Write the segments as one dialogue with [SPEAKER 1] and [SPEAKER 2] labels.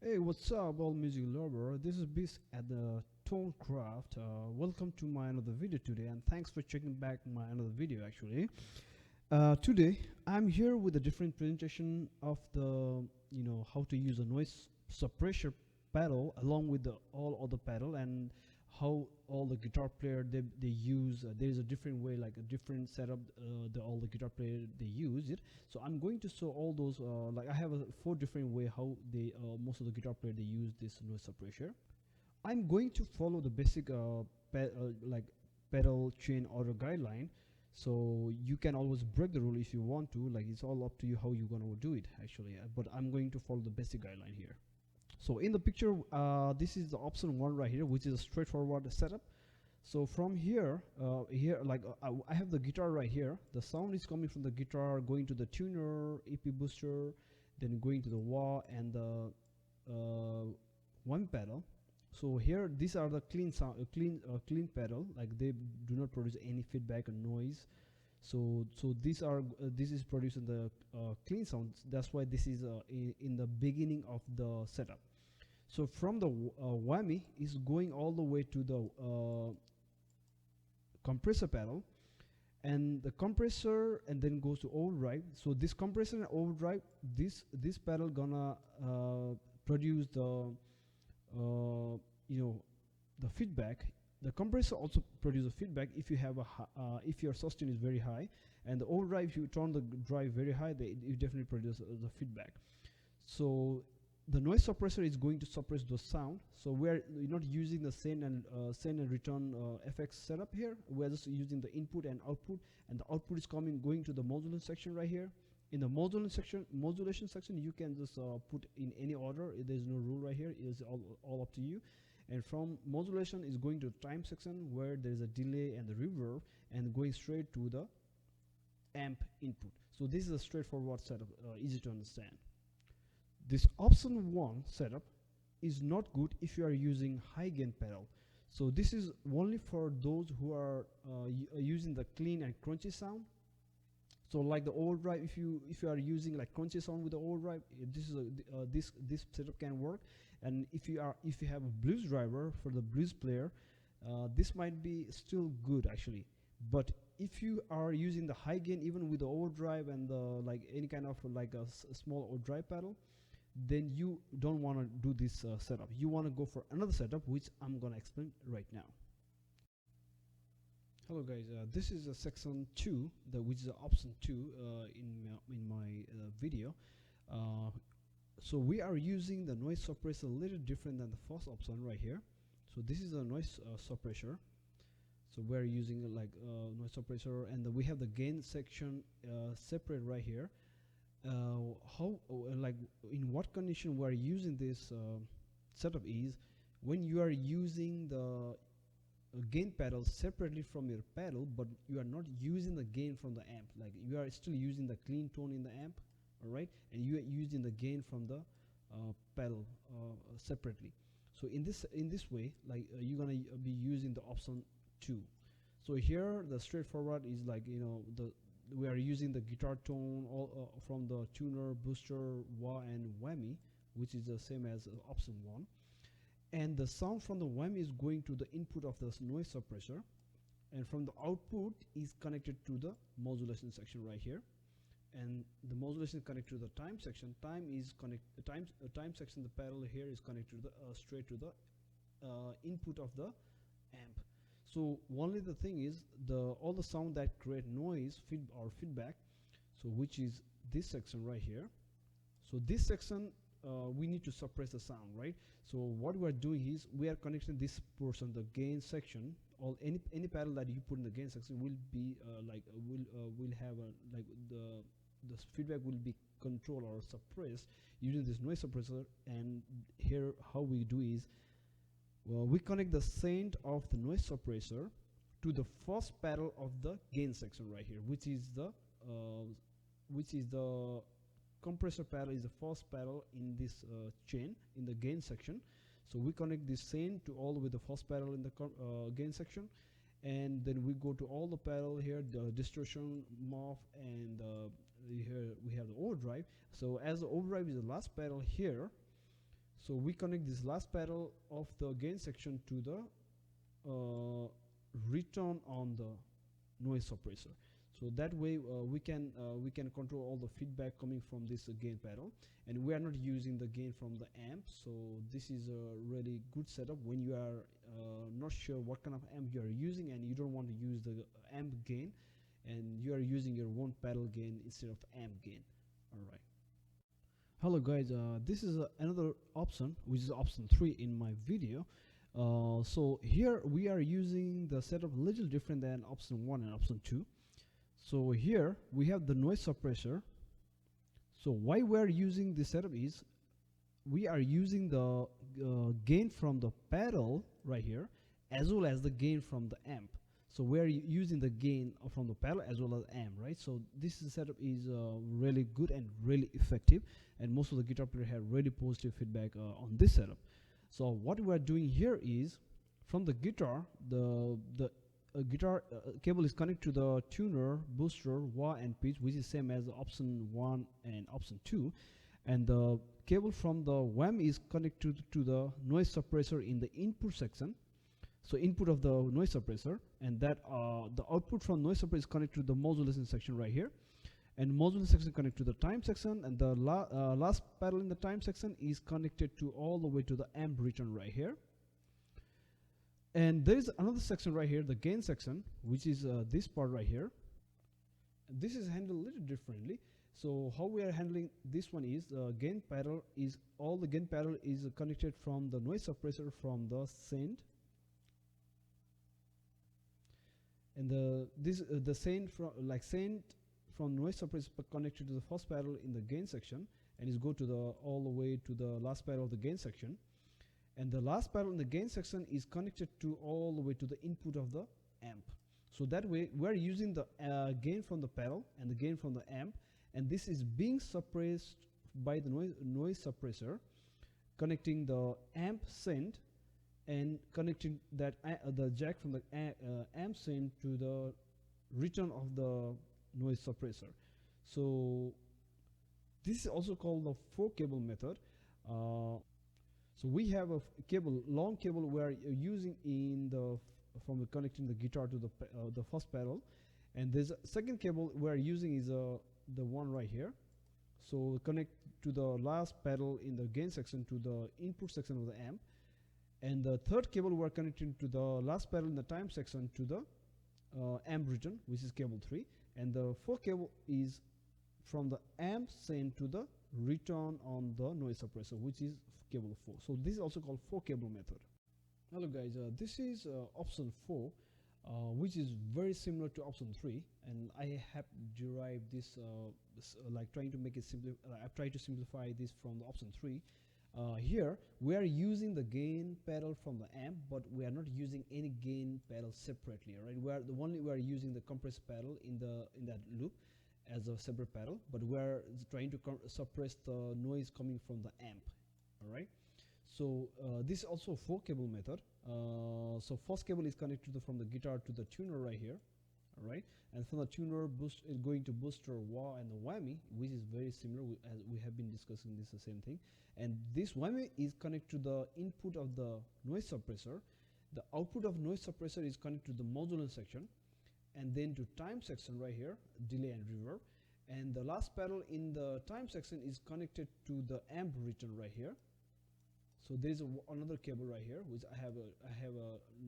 [SPEAKER 1] Hey, what's up, all music lover? This is Beast at the Tonecraft. Welcome to my another video today, and thanks for checking back my another video. Actually, today I'm here with a different presentation of the how to use a noise suppressor pedal along with the all other pedal, and how all the guitar player they use. There is a different way, like a different setup. All the guitar player they use it. So I'm going to show all those. Like I have 4 different way how they most of the guitar player they use this noise suppressor. I'm going to follow the basic like pedal chain order guideline. So you can always break the rule if you want to. Like it's all up to you how you're gonna do it actually. But I'm going to follow the basic guideline here. So in the picture, this is the option 1 right here, which is a straightforward setup. So from here, I have the guitar right here. The sound is coming from the guitar, going to the tuner, EP booster, then going to the wah and the one pedal. So here, these are the clean sound, clean pedal. Like they do not produce any feedback or noise. So this is producing the clean sound. That's why this is in the beginning of the setup. So from the whammy is going all the way to the compressor pedal, and the compressor, and then goes to overdrive. So this compressor and overdrive, this pedal gonna produce the the feedback. The compressor also produces feedback if you have a if your sustain is very high, and the overdrive, if you turn the drive very high, you definitely produce the feedback. So the noise suppressor is going to suppress the sound. So we're not using the send and return FX setup here. We're just using the input and output, and the output is going to the modulation section right here. In the modulation section, you can just put in any order. There's no rule right here. It's all up to you. And from modulation is going to the time section, where there is a delay and the reverb, and going straight to the amp input. So this is a straightforward setup, easy to understand. This option 1 setup is not good if you are using high gain pedal. So this is only for those who are using the clean and crunchy sound. So like the overdrive, if you are using like crunchy sound with the overdrive, this is this setup can work. And if you have a blues driver for the blues player, this might be still good actually. But if you are using the high gain even with the overdrive and the like any kind of like a small overdrive pedal, then you don't want to do this setup. You want to go for another setup, which I'm gonna explain right now. Hello guys, this is section 2, which is option 2 in my video. So we are using the noise suppressor a little different than the first option right here. So this is a noise suppressor. So we're using like noise suppressor, and we have the gain section separate right here. Like in what condition we're using this setup is when you are using the gain pedal separately from your pedal, but you are not using the gain from the amp. Like you are still using the clean tone in the amp, all right, and you are using the gain from the pedal separately. So in this way, like you're gonna be using the option 2. So here the straightforward is like we are using the guitar tone all from the tuner, booster, wah, and whammy, which is the same as option 1. And the sound from the whammy is going to the input of the noise suppressor, and from the output is connected to the modulation section right here. And the modulation is connected to the time section. Time section, the pedal here is connected to the straight to the input of the amp. So only the thing is all the sound that create noise feedback, so which is this section right here. So this section we need to suppress the sound, right? So what we are doing is we are connecting this portion, the gain section. Any pedal that you put in the gain section will be will have like the feedback will be controlled or suppressed using this noise suppressor. And here how we do is, well, we connect the send of the noise suppressor to the first pedal of the gain section right here, which is the compressor pedal, is the first pedal in this chain in the gain section. So we connect this send to all the way the first pedal in the gain section, and then we go to all the pedal here, the distortion, morph, and here we have the overdrive. So as the overdrive is the last pedal here, So we connect this last pedal of the gain section to the return on the noise suppressor. So that way we can control all the feedback coming from this gain pedal, and we are not using the gain from the amp. So this is a really good setup when you are not sure what kind of amp you are using and you don't want to use the amp gain, and you are using your own pedal gain instead of amp gain. All right. Hello guys, this is another option, which is option 3 in my video. So here we are using the setup a little different than option 1 and option 2. So here we have the noise suppressor. So why we are using this setup is we are using the gain from the pedal right here as well as the gain from the amp. So we are using the gain from the pedal as well as amp, right? So this setup is really good and really effective, and most of the guitar players have really positive feedback on this setup. So what we are doing here is from the guitar, the guitar cable is connected to the tuner, booster, wah and pitch, which is same as option 1 and option 2, and the cable from the whammy is connected to the noise suppressor in the input section. So input of the noise suppressor, and that the output from noise suppressor is connected to the modulation section right here, and modulation section connected to the time section, and the last pedal in the time section is connected to all the way to the amp return right here. And there is another section right here, the gain section, which is this part right here. This is handled a little differently. So how we are handling this one is gain pedal is all the gain pedal is connected from the noise suppressor from the send, and the send from noise suppressor connected to the first pedal in the gain section, and is go to the all the way to the last pedal of the gain section. And the last pedal in the gain section is connected to all the way to the input of the amp. So that way we're using the gain from the pedal and the gain from the amp, and this is being suppressed by the noise suppressor, connecting the amp send and connecting that the jack from the amp send to the return of the noise suppressor. So this is also called the 4-cable method. So we have a long cable we are using in from connecting the guitar to the first pedal, and there's a second cable we are using is the one right here. So connect to the last pedal in the gain section to the input section of the amp, and the third cable we are connecting to the last pedal in the time section to the amp return, which is cable 3, and the fourth cable is from the amp send to the return on the noise suppressor, which is cable 4. So this is also called 4-cable method. Hello guys, this is option 4, which is very similar to option 3, and I have derived this like trying to make it simple. I've tried to simplify this from the option 3. Here we are using the gain pedal from the amp, but we are not using any gain pedal separately. Right, we are using the compressor pedal in that loop as a separate pedal, but we are trying to suppress the noise coming from the amp. All right, so this is also a 4-cable method. So first cable is connected from the guitar to the tuner right here. All right, and from the tuner boost is going to booster, wah, and the whammy, which is very similar as we have been discussing. This the same thing, and this whammy is connected to the input of the noise suppressor. The output of noise suppressor is connected to the modulation section, and then to time section right here, delay and reverb, and the last pedal in the time section is connected to the amp return right here. So there is another cable right here, which I have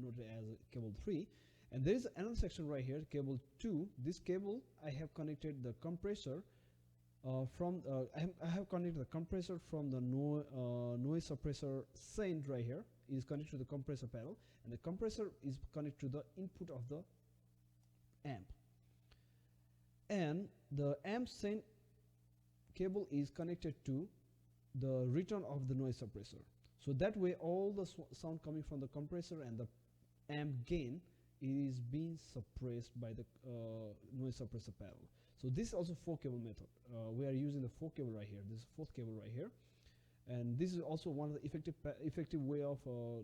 [SPEAKER 1] noted as cable 3, and there is another section right here, cable 2. This cable I have connected the compressor from I have connected the compressor from the noise suppressor send right here is connected to the compressor pedal, and the compressor is connected to the input of the amp, and the amp send cable is connected to the return of the noise suppressor. So that way all the sound coming from the compressor and the amp gain is being suppressed by the noise suppressor pedal. So this is also 4-cable method. We are using the 4-cable right here. This is 4th cable right here, and this is also one of the effective way of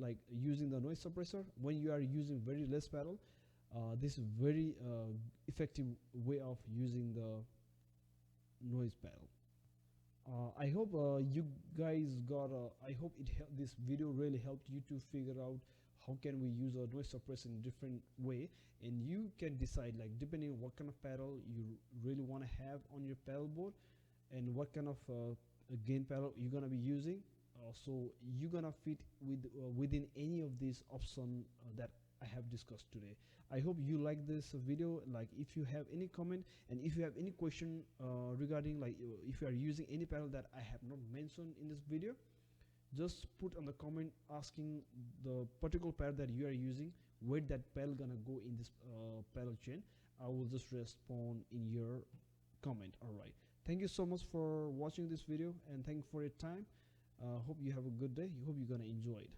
[SPEAKER 1] like using the noise suppressor when you are using very less pedal. This is very effective way of using the noise pedal. I hope you guys got I hope this video really helped you to figure out how can we use a noise suppressor in a different way, and you can decide, like, depending on what kind of pedal you really want to have on your pedal board and what kind of gain pedal you're gonna be using. So you're gonna fit within any of these options that I have discussed today. I hope you like this video. Like, if you have any comment and if you have any question regarding, like, if you are using any pedal that I have not mentioned in this video, just put on the comment asking the particular pedal that you are using, where that pedal gonna go in this pedal chain. I will just respond in your comment. All right, thank you so much for watching this video, and thank you for your time. Hope you have a good day. Hope you're gonna enjoy it.